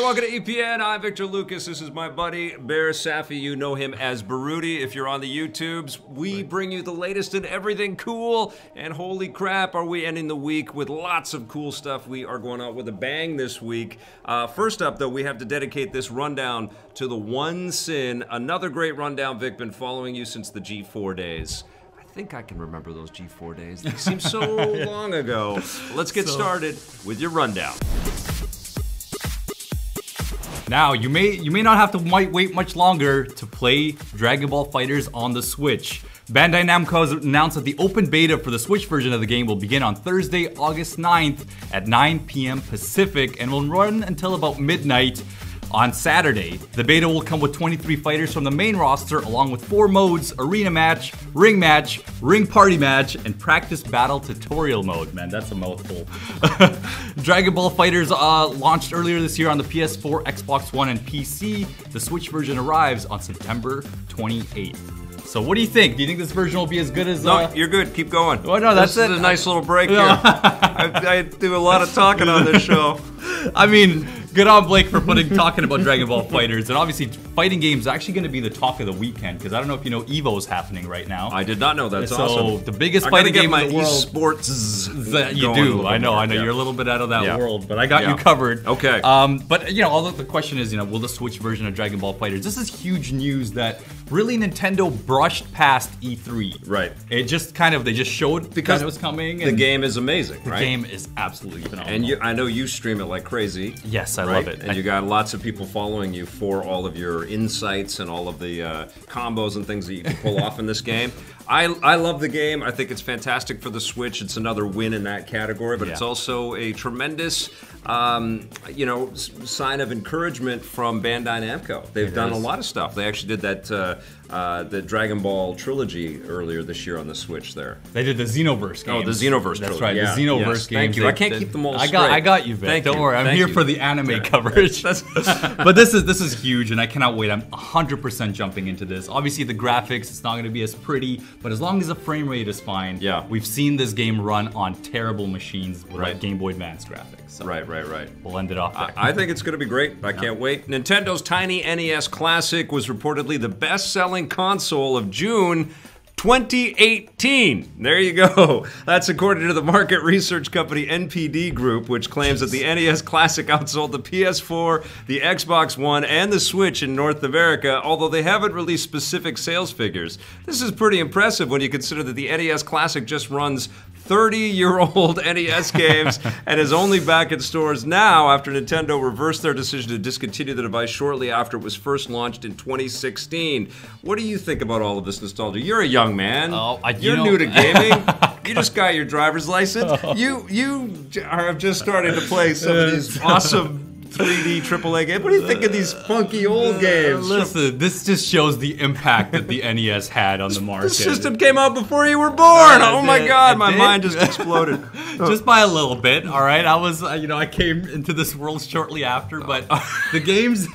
welcome to EPN. I'm Victor Lucas. This is my buddy, Behr Safi. You know him as Baruti if you're on the YouTubes. We bring you the latest in everything cool, and holy crap, are we ending the week with lots of cool stuff. We are going out with a bang this week. First up, though, we have to dedicate this rundown to the one sin. Another great rundown, Vic. Been following you since the G4 days. I think I can remember those G4 days. They seem so long ago. Let's get started with your rundown. Now, you may not have to wait much longer to play Dragon Ball FighterZ on the Switch. Bandai Namco has announced that the open beta for the Switch version of the game will begin on Thursday, August 9th at 9 p.m. Pacific and will run until about midnight on Saturday. The beta will come with 23 fighters from the main roster along with 4 modes: Arena Match, Ring Party Match, and Practice Battle Tutorial Mode. Man, that's a mouthful. Dragon Ball FighterZ launched earlier this year on the PS4, Xbox One, and PC. The Switch version arrives on September 28th. So what do you think? Do you think this version will be as good as... No, you're good. Keep going. Oh, no, that's a nice little break here. I do a lot of talking on this show. I mean, good on Blake for talking about Dragon Ball FighterZ. And obviously, fighting games are actually going to be the talk of the weekend, because I don't know if you know EVO's happening right now. I did not know. That's so awesome. The biggest fighting game in the world. esports That you do. I know. You're a little bit out of that world, but I got you covered. Okay. But you know, the question is, will the Switch version of Dragon Ball FighterZ? This is huge news that really Nintendo brushed past E3. Right. It just they just showed because it was coming. The game is amazing. The game is absolutely phenomenal. And I know you stream it like crazy. Yes, I love it. And you got lots of people following you for all of your insights and all of the combos and things that you can pull off in this game. I love the game. I think it's fantastic for the Switch. It's another win in that category, but it's also a tremendous, sign of encouragement from Bandai Namco. They've done a lot of stuff. They actually did that the Dragon Ball trilogy earlier this year on the Switch. There, they did the Xenoverse games. Oh, the Xenoverse trilogy. That's right, the Xenoverse games. Thank you. I can't keep them all straight. I got you, Vic. Don't worry. I'm here for the anime coverage. But this is huge, and I cannot wait. I'm 100% jumping into this. Obviously, the graphics, it's not going to be as pretty, but as long as the frame rate is fine, we've seen this game run on terrible machines with like Game Boy Advance graphics. So right. We'll end it off there. I think it's going to be great. I can't wait. Nintendo's tiny NES Classic was reportedly the best-selling console of June 2018. There you go. That's according to the market research company NPD Group, which claims that the NES Classic outsold the PS4, the Xbox One, and the Switch in North America, although they haven't released specific sales figures. This is pretty impressive when you consider that the NES Classic just runs 30-year-old NES games and is only back in stores now after Nintendo reversed their decision to discontinue the device shortly after it was first launched in 2016. What do you think about all of this nostalgia? You're a young man. You're new to gaming. You just got your driver's license. You are just starting to play some of these awesome 3D AAA games. What do you think of these funky old games? Listen, this just shows the impact that the NES had on the market. The system came out before you were born. Oh my God, my mind just exploded. Just by a little bit, all right? I was, I came into this world shortly after, but the games...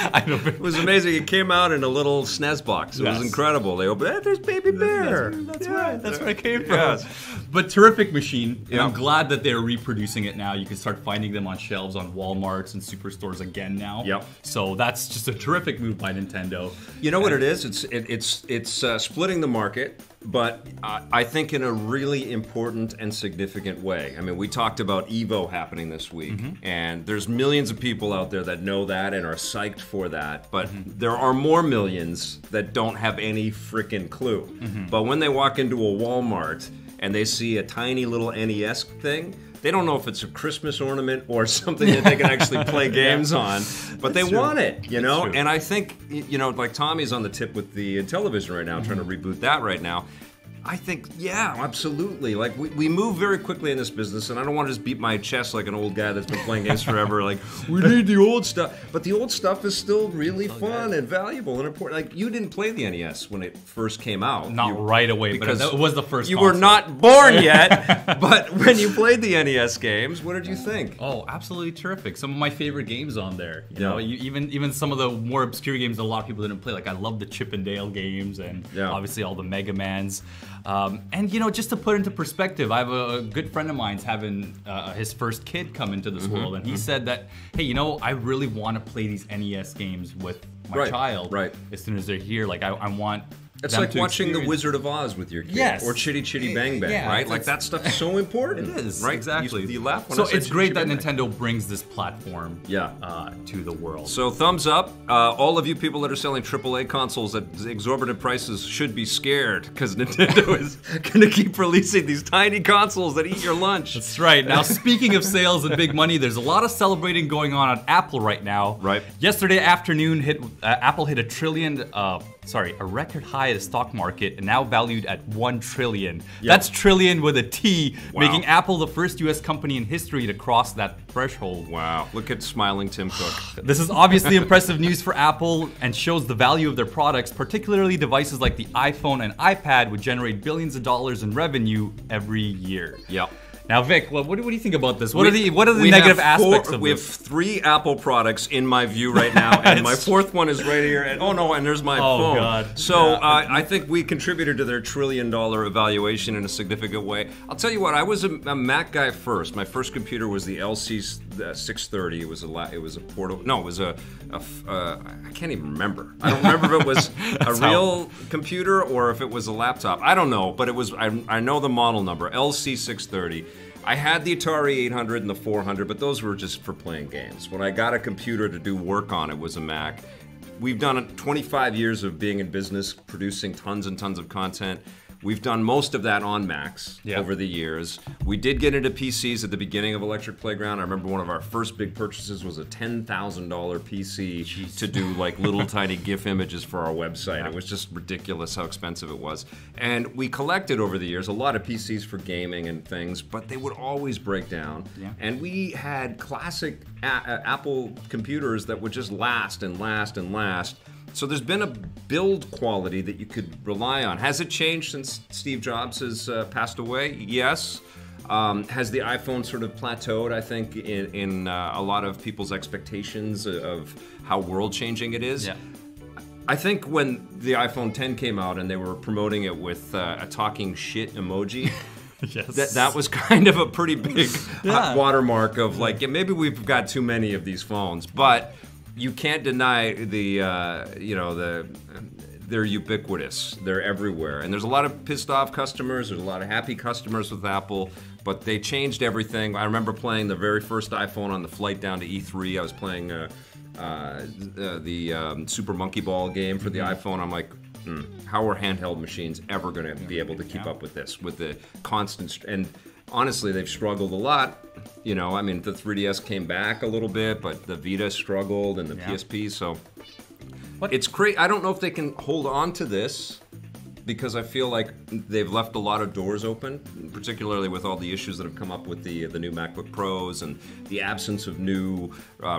I know. It was amazing. It came out in a little SNES box. It was incredible. They opened, there's Baby Bear. That's right. That's where it came from. Yes. But terrific machine. And I'm glad that they're reproducing it now. You can start finding them on shelves on Walmarts and superstores again now. Yep. So that's just a terrific move by Nintendo. You know what it is? It's splitting the market, but I think in a really important and significant way. I mean, we talked about EVO happening this week, and there's millions of people out there that know that and are psyched for that, but there are more millions that don't have any freaking clue. But when they walk into a Walmart and they see a tiny little NES thing, they don't know if it's a Christmas ornament or something that they can actually play games on, but they want it, And I think, like Tommy's on the tip with the television right now, trying to reboot that right now. I think, yeah, absolutely. Like, we move very quickly in this business, and I don't want to just beat my chest like an old guy that's been playing games forever. Like, we need the old stuff. But the old stuff is still really fun and valuable and important. Like, you didn't play the NES when it first came out. Not right away, but it was the first You console. were not born yet, but when you played the NES games, what did you think? Oh, absolutely terrific. Some of my favorite games on there. You know, even some of the more obscure games that a lot of people didn't play. Like, I love the Chip and Dale games and obviously all the Mega Mans. And you know, just to put into perspective, I have a good friend of mine's having his first kid come into this world, and he said that, hey, you know, I really want to play these NES games with my child. As soon as they're here, like I want. It's like watching The Wizard of Oz with your kid, or Chitty Chitty Bang Bang, right? Like that stuff is so important. It is, right? exactly. You laugh when so I say it's great that Chitty Chitty Bang Bang. Nintendo brings this platform, to the world. So thumbs up, all of you people that are selling AAA consoles at exorbitant prices should be scared because Nintendo is going to keep releasing these tiny consoles that eat your lunch. That's right. Now, speaking of sales and big money, there's a lot of celebrating going on at Apple right now. Right. Yesterday afternoon, Apple hit a record high at the stock market, and now valued at $1 trillion. That's trillion with a T, making Apple the first US company in history to cross that threshold. Wow, look at smiling Tim Cook. This is obviously impressive news for Apple and shows the value of their products, particularly devices like the iPhone and iPad would generate billions of dollars in revenue every year. Yep. Now, Vic, what do you think about this? What are the negative aspects of this? We have 3 Apple products in my view right now, and my 4th one is right here. And and there's my phone. God. So I think we contributed to their $1 trillion evaluation in a significant way. I'll tell you what, I was a Mac guy first. My first computer was the LC 630. It was a portable. No, it was I can't even remember. I don't remember if it was a real computer or if it was a laptop. I don't know, but it was. I know the model number, LC 630. I had the Atari 800 and the 400, but those were just for playing games. When I got a computer to do work on, it was a Mac. We've done 25 years of being in business, producing tons and tons of content. We've done most of that on Macs over the years. We did get into PCs at the beginning of Electric Playground. I remember one of our first big purchases was a $10,000 PC to do like little tiny GIF images for our website. It was just ridiculous how expensive it was. And we collected over the years a lot of PCs for gaming and things, but they would always break down. And we had classic Apple computers that would just last and last and last. So there's been a build quality that you could rely on. Has it changed since Steve Jobs has passed away? Yes. Has the iPhone sort of plateaued, I think, in a lot of people's expectations of how world-changing it is? I think when the iPhone 10 came out and they were promoting it with a talking shit emoji, that was kind of a pretty big watermark of like, maybe we've got too many of these phones, but you can't deny they're ubiquitous. They're everywhere. And there's a lot of pissed off customers. There's a lot of happy customers with Apple. But they changed everything. I remember playing the very first iPhone on the flight down to E3. I was playing the Super Monkey Ball game for the iPhone. I'm like, how are handheld machines ever going to be able to keep up with this? With the constant... And honestly, they've struggled a lot. You know, I mean, the 3DS came back a little bit, but the Vita struggled and the PSP, so... It's crazy. I don't know if they can hold on to this because I feel like they've left a lot of doors open, particularly with all the issues that have come up with the new MacBook Pros and the absence of new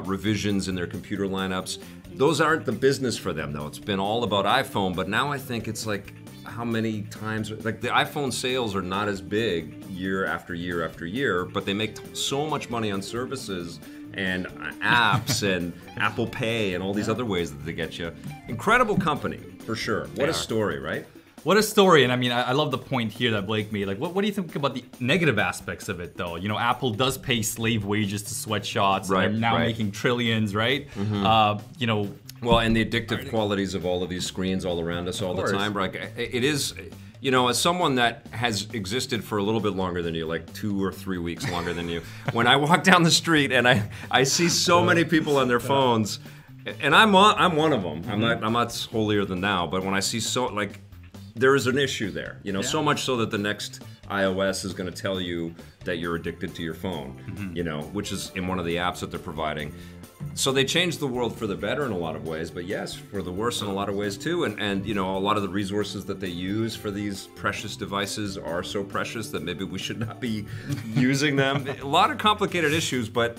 revisions in their computer lineups. Those aren't the business for them, though. It's been all about iPhone, but now I think it's like how many times... Like, the iPhone sales are not as big year after year after year, but they make so much money on services and apps and Apple Pay and all these other ways that they get you. Incredible company, for sure. What a story, right? What a story. And I mean, I love the point here that Blake made. Like, what do you think about the negative aspects of it, though? You know, Apple does pay slave wages to sweatshots. Right, and they're now making trillions, right? You know... Well, and the addictive qualities of all of these screens all around us all the time. Like, it is... You know, as someone that has existed for a little bit longer than you, like 2 or 3 weeks longer than you, when I walk down the street and I see so many people on their phones, and I'm one of them. I'm not holier than thou, but when I see there is an issue there. You know, so much so that the next iOS is going to tell you that you're addicted to your phone. You know, which is in one of the apps that they're providing. So they changed the world for the better in a lot of ways, but yes, for the worse in a lot of ways too. And you know, a lot of the resources that they use for these precious devices are so precious that maybe we should not be using them. A lot of complicated issues, but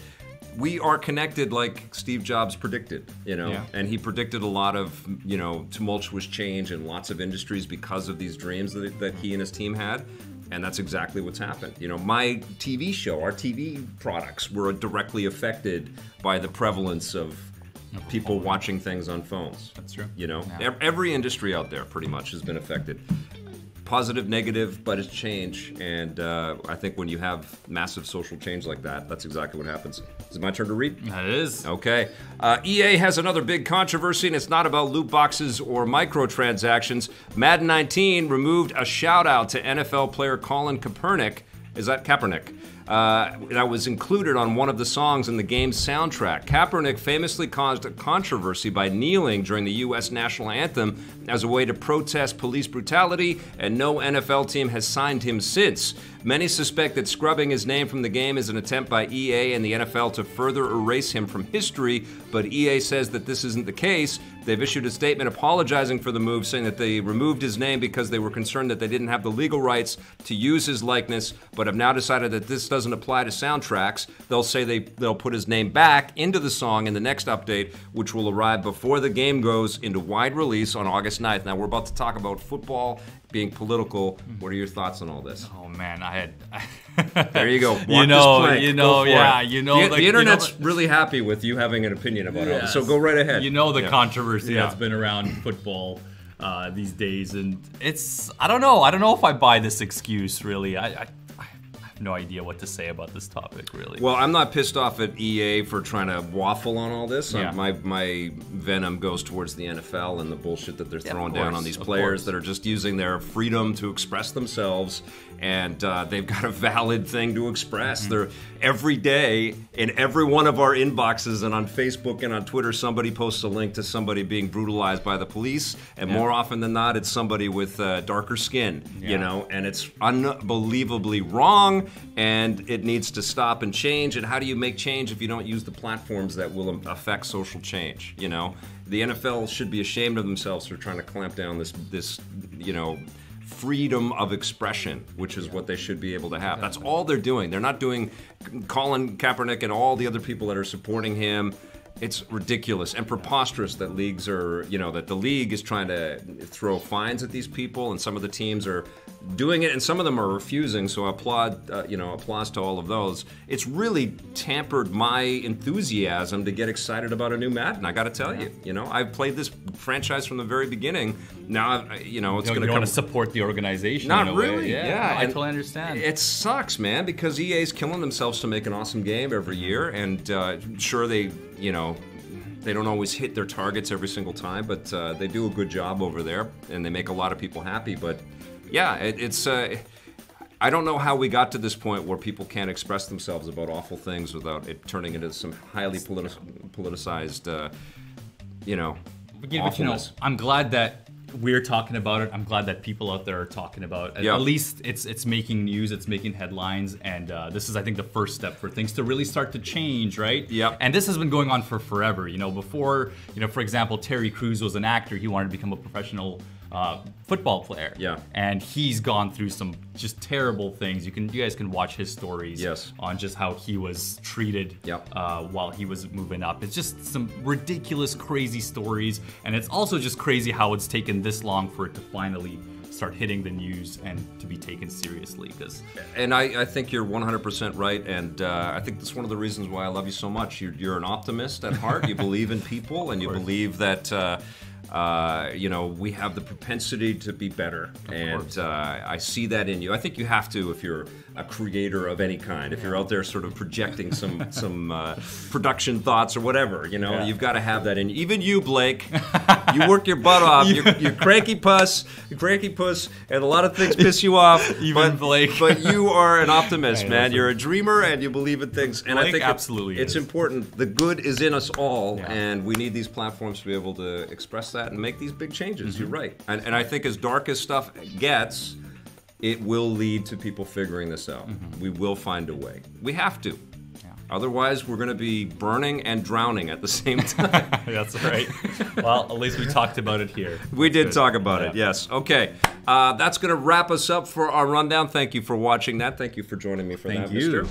we are connected like Steve Jobs predicted, you know, and he predicted a lot of, you know, tumultuous change in lots of industries because of these dreams that he and his team had. And that's exactly what's happened. You know, my TV show, our TV products were directly affected by the prevalence of people watching things on phones. That's true. You know, every industry out there pretty much has been affected. positive, negative, but it's change. And I think when you have massive social change like that, that's exactly what happens. Is it my turn to read? That is. Okay. EA has another big controversy, and it's not about loot boxes or microtransactions. Madden 19 removed a shout-out to NFL player Colin Kaepernick. Is that Kaepernick? That was included on one of the songs in the game's soundtrack. Kaepernick famously caused a controversy by kneeling during the U.S. national anthem as a way to protest police brutality, and no NFL team has signed him since. Many suspect that scrubbing his name from the game is an attempt by EA and the NFL to further erase him from history, but EA says that this isn't the case. They've issued a statement apologizing for the move, saying that they removed his name because they were concerned that they didn't have the legal rights to use his likeness, but have now decided that this doesn't apply to soundtracks. They'll say they'll put his name back into the song in the next update, which will arrive before the game goes into wide release on August 9th. Now, we're about to talk about football being political. What are your thoughts on all this? Oh man, I had. There you go. The internet's really happy with you having an opinion about it. So go right ahead. The controversy that's been around football these days, and I don't know if I buy this excuse really. I have no idea what to say about this topic, really. Well, I'm not pissed off at EA for trying to waffle on all this. Yeah. My venom goes towards the NFL and the bullshit that they're throwing down on these players that are just using their freedom to express themselves, and they've got a valid thing to express. They're every day in every one of our inboxes and on Facebook and on Twitter, somebody posts a link to somebody being brutalized by the police, and more often than not, it's somebody with darker skin, and it's unbelievably wrong. And it needs to stop and change. And how do you make change if you don't use the platforms that will affect social change? The NFL should be ashamed of themselves for trying to clamp down this freedom of expression, which is what they should be able to have. That's all they're doing. They're not doing Colin Kaepernick and all the other people that are supporting him. It's ridiculous and preposterous that leagues are, that the league is trying to throw fines at these people, and some of the teams are doing it, and some of them are refusing. So applause to all of those. It's really tampered my enthusiasm to get excited about a new Madden. I got to tell you, I've played this franchise from the very beginning. Now, it's going to come. Want to support the organization? Not really. Yeah, I totally understand. It sucks, man, because EA's killing themselves to make an awesome game every year, and sure they don't always hit their targets every single time, but they do a good job over there, and they make a lot of people happy. But yeah, it's I don't know how we got to this point where people can't express themselves about awful things without it turning into some highly politicized, awfulness. I'm glad that we're talking about it. I'm glad that people out there are talking about it. At least it's making news, it's making headlines, and this is, I think, the first step for things to really start to change, right? Yep. And this has been going on for forever. Before, for example, Terry Crews was an actor. He wanted to become a professional football player. Yeah. And he's gone through some just terrible things. You guys can watch his stories on just how he was treated while he was moving up. It's just some ridiculous, crazy stories, and it's also just crazy how it's taken this long for it to finally start hitting the news and to be taken seriously. And I think you're 100% right, and I think that's one of the reasons why I love you so much. You're an optimist at heart. You believe in people, and you believe that we have the propensity to be better, and I see that in you. I think you have to if you're a creator of any kind. If you're out there sort of projecting some production thoughts or whatever, you've got to have that in you. Even you, Blake, you work your butt off. You're cranky puss, and a lot of things piss you off. Even Blake, but you are an optimist, man. You're a dreamer, and you believe in things. And Blake I think absolutely it's important. The good is in us all, and we need these platforms to be able to express that and make these big changes. You're right. And I think as dark as stuff gets, it will lead to people figuring this out. We will find a way. We have to. Otherwise, we're going to be burning and drowning at the same time. That's right. Well, at least we talked about it here. We did talk about it, yes. Okay. That's going to wrap us up for our rundown. Thank you for watching that. Thank you for joining me for that, Mr.